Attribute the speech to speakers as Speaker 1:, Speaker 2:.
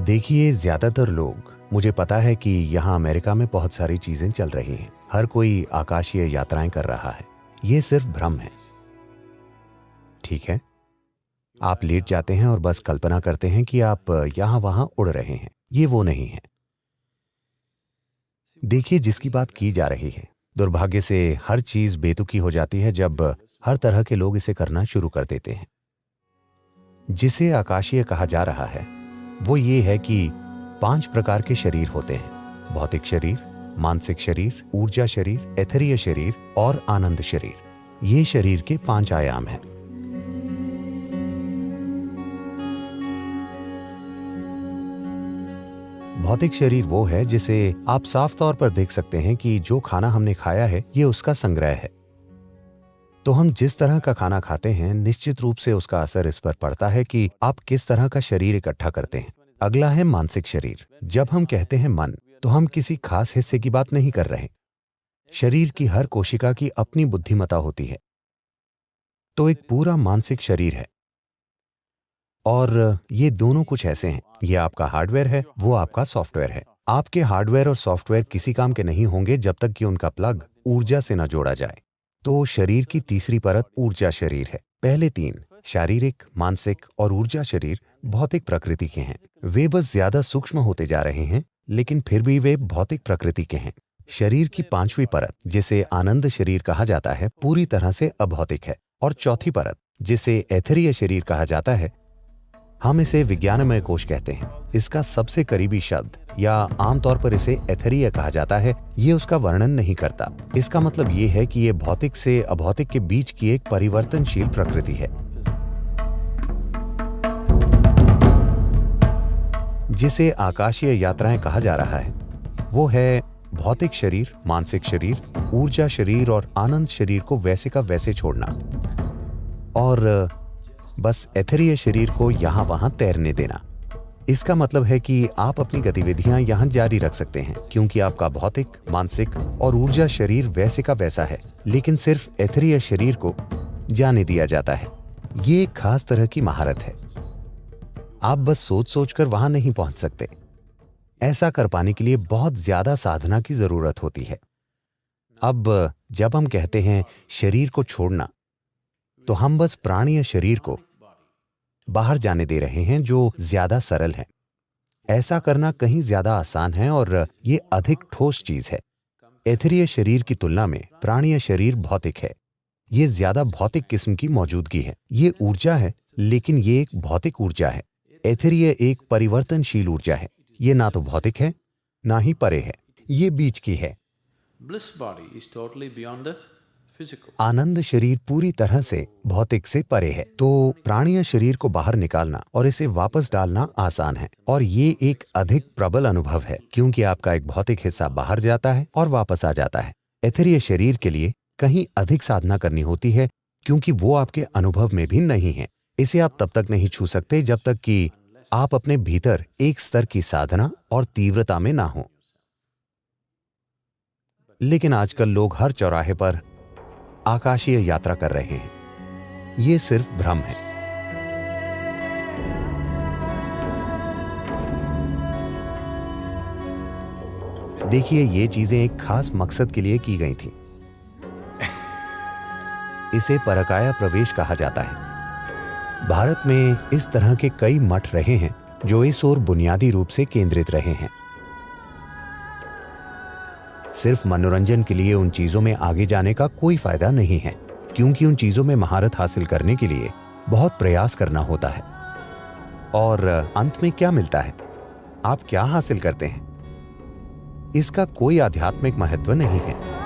Speaker 1: देखिए, ज्यादातर लोग, मुझे पता है कि यहाँ अमेरिका में बहुत सारी चीजें चल रही हैं, हर कोई आकाशीय यात्राएं कर रहा है। ये सिर्फ भ्रम है, ठीक है? आप लेट जाते हैं और बस कल्पना करते हैं कि आप यहाँ वहां उड़ रहे हैं। ये वो नहीं है। देखिए, जिसकी बात की जा रही है, दुर्भाग्य से हर चीज बेतुकी हो जाती है जब हर तरह के लोग इसे करना शुरू कर देते हैं। जिसे आकाशीय कहा जा रहा है वो ये है कि 5 प्रकार के शरीर होते हैं: भौतिक शरीर, मानसिक शरीर, ऊर्जा शरीर, एथेरिय शरीर और आनंद शरीर। ये शरीर के 5 आयाम हैं। भौतिक शरीर वो है जिसे आप साफ तौर पर देख सकते हैं कि जो खाना हमने खाया है ये उसका संग्रह है। तो हम जिस तरह का खाना खाते हैं, निश्चित रूप से उसका असर इस पर पड़ता है कि आप किस तरह का शरीर इकट्ठा करते हैं। अगला है मानसिक शरीर। जब हम कहते हैं मन, तो हम किसी खास हिस्से की बात नहीं कर रहे। शरीर की हर कोशिका की अपनी बुद्धिमत्ता होती है, तो एक पूरा मानसिक शरीर है। और ये दोनों कुछ ऐसे हैं, ये आपका हार्डवेयर है, वो आपका सॉफ्टवेयर है। आपके हार्डवेयर और सॉफ्टवेयर किसी काम के नहीं होंगे जब तक कि उनका प्लग ऊर्जा से न जोड़ा जाए। तो शरीर की तीसरी परत ऊर्जा शरीर है। पहले 3 शारीरिक, मानसिक और ऊर्जा शरीर भौतिक प्रकृति के हैं। वे बस ज्यादा सूक्ष्म होते जा रहे हैं, लेकिन फिर भी वे भौतिक प्रकृति के हैं। शरीर की 5वीं परत, जिसे आनंद शरीर कहा जाता है, पूरी तरह से अभौतिक है। और चौथी परत, जिसे एथेरिय शरीर कहा जाता है, हम इसे विज्ञानमय कोश कहते हैं। इसका सबसे करीबी शब्द, या आमतौर पर इसे एथेरिय कहा जाता है, ये उसका वर्णन नहीं करता। इसका मतलब ये है कि ये भौतिक से अभौतिक के बीच की एक परिवर्तनशील प्रकृति है। जिसे आकाशीय यात्राएं कहा जा रहा है वो है भौतिक शरीर, मानसिक शरीर, ऊर्जा शरीर और आनंद शरीर को वैसे का वैसे छोड़ना और बस एथेरिय शरीर को यहां वहां तैरने देना। इसका मतलब है कि आप अपनी गतिविधियां यहां जारी रख सकते हैं, क्योंकि आपका भौतिक, मानसिक और ऊर्जा शरीर वैसे का वैसा है, लेकिन सिर्फ एथेरिय शरीर को जाने दिया जाता है। ये एक खास तरह की महारत है। आप बस सोच सोचकर वहां नहीं पहुंच सकते। ऐसा कर पाने के लिए बहुत ज्यादा साधना की जरूरत होती है। अब जब हम कहते हैं शरीर को छोड़ना, तो हम बस प्राणीय शरीर को बाहर जाने दे रहे हैं, जो ज्यादा सरल है। ऐसा करना कहीं ज्यादा आसान है और ये अधिक ठोस चीज है। एथेरिय शरीर की तुलना में प्राणीय शरीर भौतिक है। ये ज्यादा भौतिक किस्म की मौजूदगी है। ये ऊर्जा है, लेकिन ये एक भौतिक ऊर्जा है। एथेरिय एक परिवर्तनशील ऊर्जा है। ये ना तो भौतिक है, ना ही परे है, ये बीच की है।
Speaker 2: Bliss body is totally beyond the physical.
Speaker 1: आनंद शरीर पूरी तरह से भौतिक से परे है। तो प्राणीय शरीर को बाहर निकालना और इसे वापस डालना आसान है, और ये एक अधिक प्रबल अनुभव है, क्योंकि आपका एक भौतिक हिस्सा बाहर जाता है और वापस आ जाता है। एथेरिय शरीर के लिए कहीं अधिक साधना करनी होती है, क्योंकि वो आपके अनुभव में भी नहीं है। इसे आप तब तक नहीं छू सकते जब तक कि आप अपने भीतर एक स्तर की साधना और तीव्रता में ना हो। लेकिन आजकल लोग हर चौराहे पर आकाशीय यात्रा कर रहे हैं। ये सिर्फ भ्रम है। देखिए, ये चीजें एक खास मकसद के लिए की गई थीं। इसे परकाया प्रवेश कहा जाता है। भारत में इस तरह के कई मठ रहे हैं जो इस ओर बुनियादी रूप से केंद्रित रहे हैं। सिर्फ मनोरंजन के लिए उन चीजों में आगे जाने का कोई फायदा नहीं है, क्योंकि उन चीजों में महारत हासिल करने के लिए बहुत प्रयास करना होता है। और अंत में क्या मिलता है? आप क्या हासिल करते हैं? इसका कोई आध्यात्मिक महत्व नहीं है।